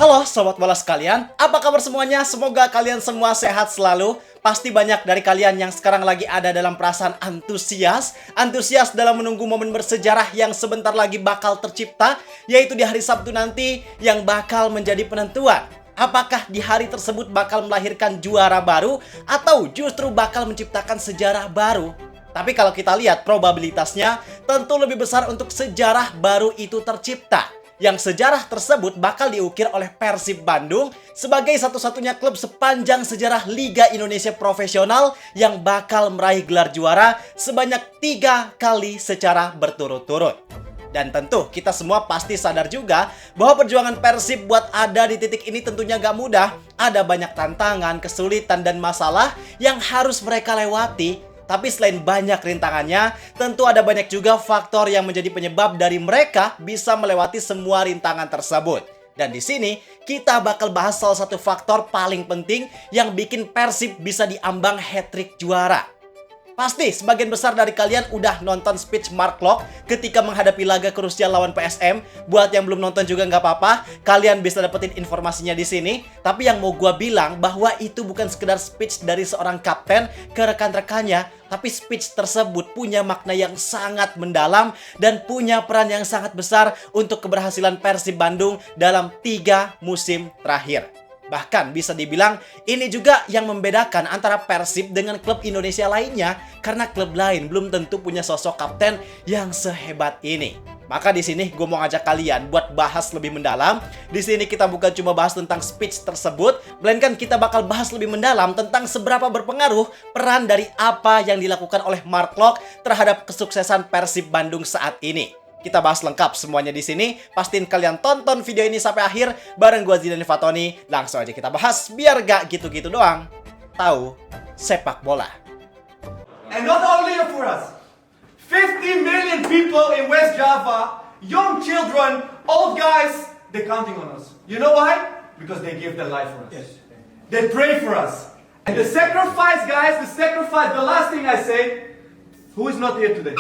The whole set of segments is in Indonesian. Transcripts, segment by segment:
Halo Sobat Bola sekalian, apa kabar semuanya? Semoga kalian semua sehat selalu. Pasti banyak dari kalian yang sekarang lagi ada dalam perasaan antusias dalam menunggu momen bersejarah yang sebentar lagi bakal tercipta, yaitu di hari Sabtu nanti yang bakal menjadi penentuan. Apakah di hari tersebut bakal melahirkan juara baru atau justru bakal menciptakan sejarah baru? Tapi kalau kita lihat probabilitasnya tentu lebih besar untuk sejarah baru itu tercipta. Yang sejarah tersebut bakal diukir oleh Persib Bandung sebagai satu-satunya klub sepanjang sejarah Liga Indonesia Profesional yang bakal meraih gelar juara sebanyak 3 kali secara berturut-turut. Dan tentu kita semua pasti sadar juga bahwa perjuangan Persib buat ada di titik ini tentunya gak mudah. Ada banyak tantangan, kesulitan, dan masalah yang harus mereka lewati. Tapi selain banyak rintangannya, tentu ada banyak juga faktor yang menjadi penyebab dari mereka bisa melewati semua rintangan tersebut. Dan di sini kita bakal bahas salah satu faktor paling penting yang bikin Persib bisa diambang hat-trick juara. Pasti sebagian besar dari kalian udah nonton speech Mark Klok ketika menghadapi laga krusial lawan PSM. Buat yang belum nonton juga nggak apa-apa, kalian bisa dapetin informasinya di sini. Tapi yang mau gua bilang bahwa itu bukan sekedar speech dari seorang kapten ke rekan-rekannya, tapi speech tersebut punya makna yang sangat mendalam dan punya peran yang sangat besar untuk keberhasilan Persib Bandung dalam 3 musim terakhir. Bahkan bisa dibilang ini juga yang membedakan antara Persib dengan klub Indonesia lainnya, karena klub lain belum tentu punya sosok kapten yang sehebat ini. Maka di sini gue mau ngajak kalian buat bahas lebih mendalam. Di sini kita bukan cuma bahas tentang speech tersebut, melainkan kita bakal bahas lebih mendalam tentang seberapa berpengaruh peran dari apa yang dilakukan oleh Mark Klok terhadap kesuksesan Persib Bandung saat ini. Kita bahas lengkap semuanya di sini. Pastiin kalian tonton video ini sampai akhir bareng gue Zidane Fatoni. Langsung aja kita bahas biar gak gitu-gitu doang. Tahu sepak bola. And not only for us. 50 million people in West Java, young children, old guys, they're counting on us. You know why? Because they give their life for us. Yes. They pray for us. And the sacrifice, guys, the last thing I say, who is not here today?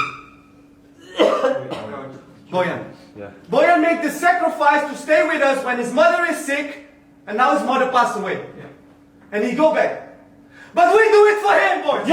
Boyan. Yeah. Boyan made the sacrifice to stay with us when his mother is sick, and now his mother passed away. Yeah. And he go back. But we do it for him, boys!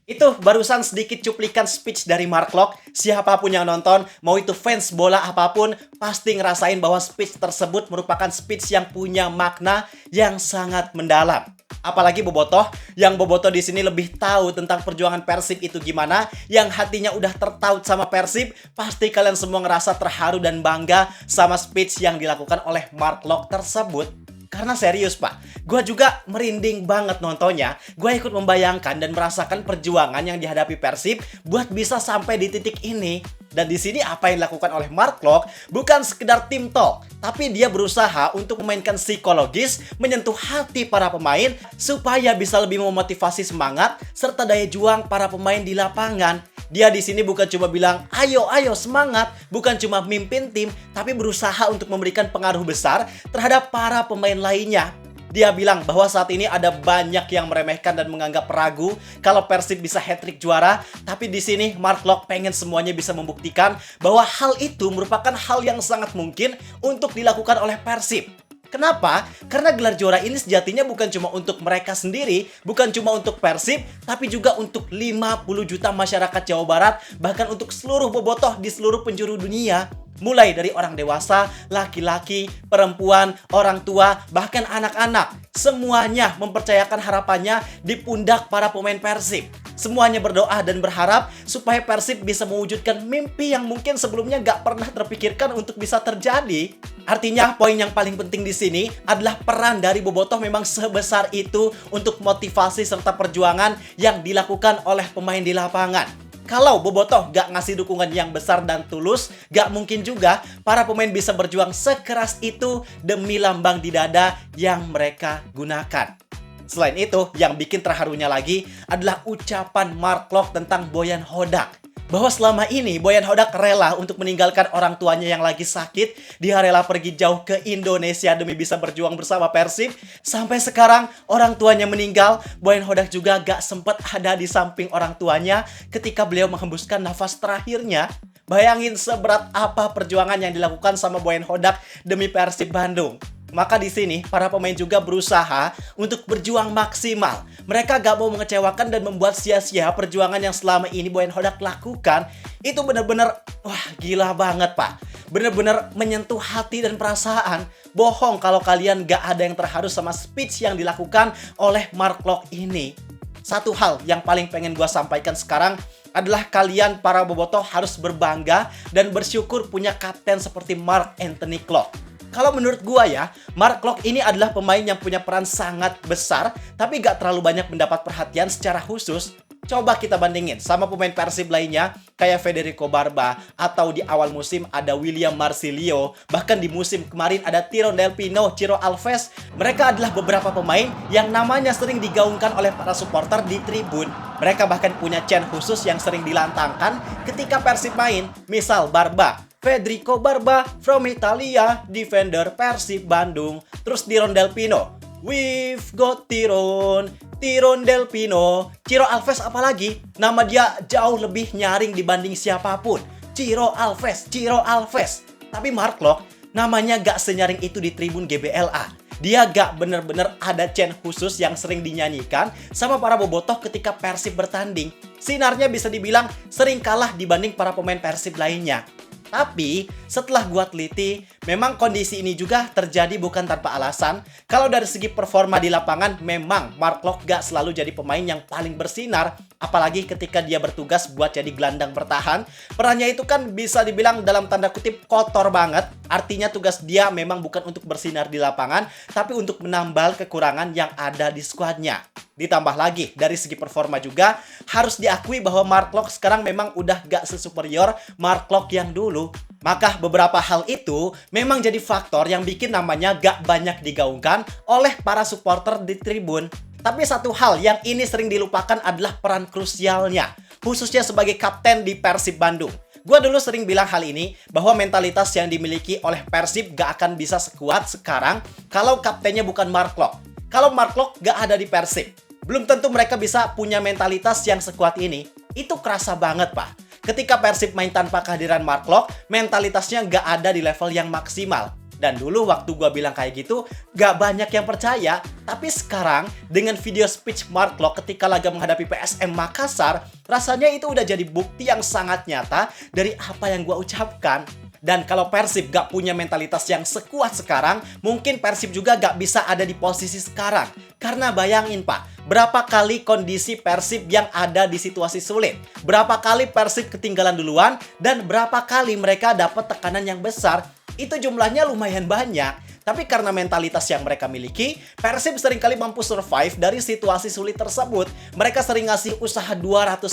Itu barusan sedikit cuplikan speech dari Mark Klok. Siapapun yang nonton, mau itu fans bola apapun, pasti ngerasain bahwa speech tersebut merupakan speech yang punya makna yang sangat mendalam. Apalagi Bobotoh, yang Bobotoh di sini lebih tahu tentang perjuangan Persib itu gimana, yang hatinya udah tertaut sama Persib, pasti kalian semua ngerasa terharu dan bangga sama speech yang dilakukan oleh Mark Klok tersebut. Karena serius pak, gue juga merinding banget nontonnya. Gue ikut membayangkan dan merasakan perjuangan yang dihadapi Persib buat bisa sampai di titik ini. Dan di sini apa yang dilakukan oleh Mark Klok bukan sekedar tim talk, tapi dia berusaha untuk memainkan psikologis, menyentuh hati para pemain supaya bisa lebih memotivasi semangat serta daya juang para pemain di lapangan. Dia di sini bukan cuma bilang ayo semangat, bukan cuma mimpin tim, tapi berusaha untuk memberikan pengaruh besar terhadap para pemain lainnya. Dia bilang bahwa saat ini ada banyak yang meremehkan dan menganggap ragu kalau Persib bisa hat-trick juara, tapi di sini Mark Klok pengen semuanya bisa membuktikan bahwa hal itu merupakan hal yang sangat mungkin untuk dilakukan oleh Persib. Kenapa? Karena gelar juara ini sejatinya bukan cuma untuk mereka sendiri, bukan cuma untuk Persib, tapi juga untuk 50 juta masyarakat Jawa Barat, bahkan untuk seluruh bobotoh di seluruh penjuru dunia. Mulai dari orang dewasa, laki-laki, perempuan, orang tua, bahkan anak-anak. Semuanya mempercayakan harapannya di pundak para pemain Persib. Semuanya berdoa dan berharap supaya Persib bisa mewujudkan mimpi yang mungkin sebelumnya gak pernah terpikirkan untuk bisa terjadi. Artinya poin yang paling penting di sini adalah peran dari bobotoh memang sebesar itu untuk motivasi serta perjuangan yang dilakukan oleh pemain di lapangan. Kalau bobotoh gak ngasih dukungan yang besar dan tulus, gak mungkin juga para pemain bisa berjuang sekeras itu demi lambang di dada yang mereka gunakan. Selain itu, yang bikin terharunya lagi adalah ucapan Mark Klok tentang Boyan Hodak. Bahwa selama ini Boyan Hodak rela untuk meninggalkan orang tuanya yang lagi sakit. Dia rela pergi jauh ke Indonesia demi bisa berjuang bersama Persib. Sampai sekarang orang tuanya meninggal, Boyan Hodak juga gak sempat ada di samping orang tuanya ketika beliau menghembuskan nafas terakhirnya. Bayangin seberat apa perjuangan yang dilakukan sama Boyan Hodak demi Persib Bandung. Maka di sini para pemain juga berusaha untuk berjuang maksimal. Mereka gak mau mengecewakan dan membuat sia-sia perjuangan yang selama ini Boyan Hodak lakukan. Itu bener-bener, wah gila banget pak. Bener-bener menyentuh hati dan perasaan. Bohong kalau kalian gak ada yang terharu sama speech yang dilakukan oleh Mark Klok ini. Satu hal yang paling pengen gue sampaikan sekarang adalah kalian para bobotoh harus berbangga dan bersyukur punya kapten seperti Mark Anthony Klok. Kalau menurut gua ya, Mark Klok ini adalah pemain yang punya peran sangat besar, tapi gak terlalu banyak mendapat perhatian secara khusus. Coba kita bandingin sama pemain Persib lainnya, kayak Federico Barba, atau di awal musim ada William Marsilio, bahkan di musim kemarin ada Tyrone Del Pino, Ciro Alves. Mereka adalah beberapa pemain yang namanya sering digaungkan oleh para supporter di tribun. Mereka bahkan punya chant khusus yang sering dilantangkan ketika Persib main, misal Barba. Federico Barba from Italia, defender Persib Bandung. Terus Tyrone Del Pino, we've got Tyrone Del Pino. Ciro Alves apalagi, nama dia jauh lebih nyaring dibanding siapapun. Ciro Alves. Tapi Mark Klok namanya gak senyaring itu di tribun GBLA. Dia gak bener-bener ada chant khusus yang sering dinyanyikan sama para bobotoh ketika Persib bertanding. Sinarnya bisa dibilang sering kalah dibanding para pemain Persib lainnya. Tapi setelah gua teliti, memang kondisi ini juga terjadi bukan tanpa alasan. Kalau dari segi performa di lapangan, memang Mark Klok gak selalu jadi pemain yang paling bersinar. Apalagi ketika dia bertugas buat jadi gelandang bertahan. Perannya itu kan bisa dibilang dalam tanda kutip kotor banget. Artinya tugas dia memang bukan untuk bersinar di lapangan, tapi untuk menambal kekurangan yang ada di skuadnya. Ditambah lagi, dari segi performa juga, harus diakui bahwa Mark Klok sekarang memang udah gak sesuperior Mark Klok yang dulu. Maka beberapa hal itu memang jadi faktor yang bikin namanya gak banyak digaungkan oleh para supporter di tribun. Tapi satu hal yang ini sering dilupakan adalah peran krusialnya, khususnya sebagai kapten di Persib Bandung. Gua dulu sering bilang hal ini, bahwa mentalitas yang dimiliki oleh Persib gak akan bisa sekuat sekarang kalau kaptennya bukan Mark Klok. Kalau Mark Klok gak ada di Persib, belum tentu mereka bisa punya mentalitas yang sekuat ini. Itu kerasa banget, Pak. Ketika Persib main tanpa kehadiran Mark Klok, mentalitasnya nggak ada di level yang maksimal. Dan dulu waktu gue bilang kayak gitu, nggak banyak yang percaya. Tapi sekarang, dengan video speech Mark Klok ketika laga menghadapi PSM Makassar, rasanya itu udah jadi bukti yang sangat nyata dari apa yang gue ucapkan. Dan kalau Persib gak punya mentalitas yang sekuat sekarang, mungkin Persib juga gak bisa ada di posisi sekarang. Karena bayangin Pak, berapa kali kondisi Persib yang ada di situasi sulit. Berapa kali Persib ketinggalan duluan, dan berapa kali mereka dapat tekanan yang besar. Itu jumlahnya lumayan banyak. Tapi karena mentalitas yang mereka miliki, Persib seringkali mampu survive dari situasi sulit tersebut. Mereka sering ngasih usaha 200%,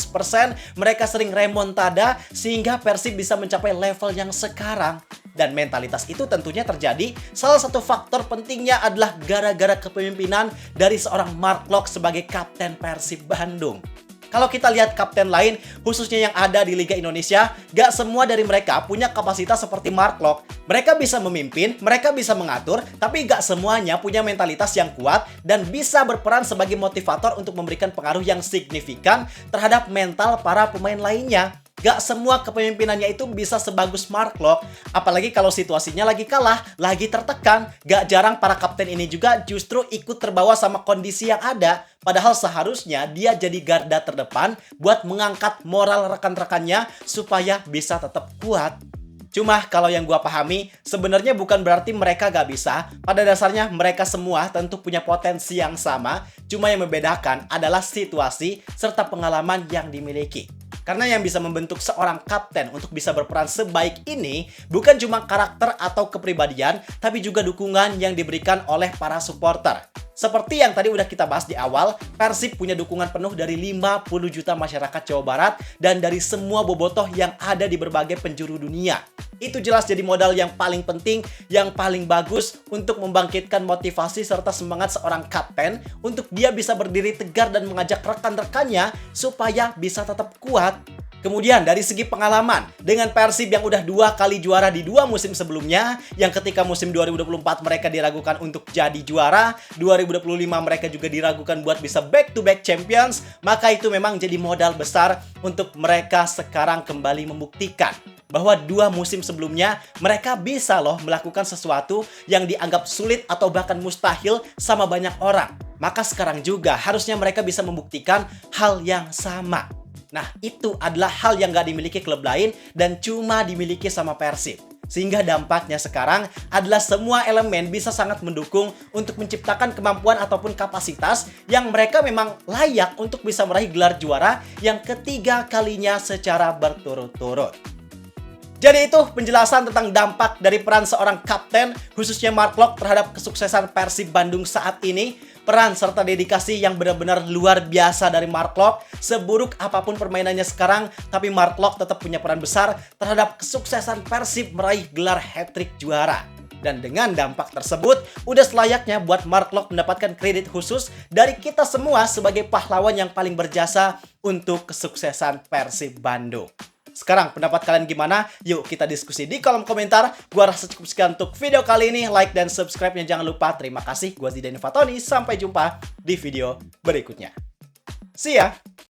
mereka sering remontada, sehingga Persib bisa mencapai level yang sekarang. Dan mentalitas itu tentunya terjadi, salah satu faktor pentingnya adalah gara-gara kepemimpinan dari seorang Mark Klok sebagai kapten Persib Bandung. Kalau kita lihat kapten lain, khususnya yang ada di Liga Indonesia, gak semua dari mereka punya kapasitas seperti Mark Klok. Mereka bisa memimpin, mereka bisa mengatur, tapi gak semuanya punya mentalitas yang kuat dan bisa berperan sebagai motivator untuk memberikan pengaruh yang signifikan terhadap mental para pemain lainnya. Gak semua kepemimpinannya itu bisa sebagus Mark Klok. Apalagi kalau situasinya lagi kalah, lagi tertekan. Gak jarang para kapten ini juga justru ikut terbawa sama kondisi yang ada. Padahal seharusnya dia jadi garda terdepan buat mengangkat moral rekan-rekannya supaya bisa tetap kuat. Cuma kalau yang gua pahami, sebenarnya bukan berarti mereka gak bisa. Pada dasarnya mereka semua tentu punya potensi yang sama. Cuma yang membedakan adalah situasi serta pengalaman yang dimiliki. Karena yang bisa membentuk seorang kapten untuk bisa berperan sebaik ini bukan cuma karakter atau kepribadian, tapi juga dukungan yang diberikan oleh para supporter. Seperti yang tadi udah kita bahas di awal, Persib punya dukungan penuh dari 50 juta masyarakat Jawa Barat dan dari semua bobotoh yang ada di berbagai penjuru dunia. Itu jelas jadi modal yang paling penting, yang paling bagus untuk membangkitkan motivasi serta semangat seorang kapten untuk dia bisa berdiri tegar dan mengajak rekan-rekannya supaya bisa tetap kuat. Kemudian dari segi pengalaman, dengan Persib yang udah 2 kali juara di 2 musim sebelumnya, yang ketika musim 2024 mereka diragukan untuk jadi juara, 2025 mereka juga diragukan buat bisa back-to-back champions, maka itu memang jadi modal besar untuk mereka sekarang kembali membuktikan. bahwa 2 musim sebelumnya mereka bisa loh melakukan sesuatu yang dianggap sulit atau bahkan mustahil sama banyak orang. Maka sekarang juga harusnya mereka bisa membuktikan hal yang sama. Nah, itu adalah hal yang gak dimiliki klub lain dan cuma dimiliki sama Persib. Sehingga dampaknya sekarang adalah semua elemen bisa sangat mendukung untuk menciptakan kemampuan ataupun kapasitas yang mereka memang layak untuk bisa meraih gelar juara yang ketiga kalinya secara berturut-turut. Jadi itu penjelasan tentang dampak dari peran seorang kapten, khususnya Mark Klok terhadap kesuksesan Persib Bandung saat ini. Peran serta dedikasi yang benar-benar luar biasa dari Mark Klok. Seburuk apapun permainannya sekarang, tapi Mark Klok tetap punya peran besar terhadap kesuksesan Persib meraih gelar hat-trick juara. Dan dengan dampak tersebut, udah selayaknya buat Mark Klok mendapatkan kredit khusus dari kita semua sebagai pahlawan yang paling berjasa untuk kesuksesan Persib Bandung. Sekarang pendapat kalian gimana? Yuk kita diskusi di kolom komentar. Gua rasa cukup sekian untuk video kali ini. Like dan subscribe-nya jangan lupa. Terima kasih. Gua Zidan Fatoni. Sampai jumpa di video berikutnya. See ya!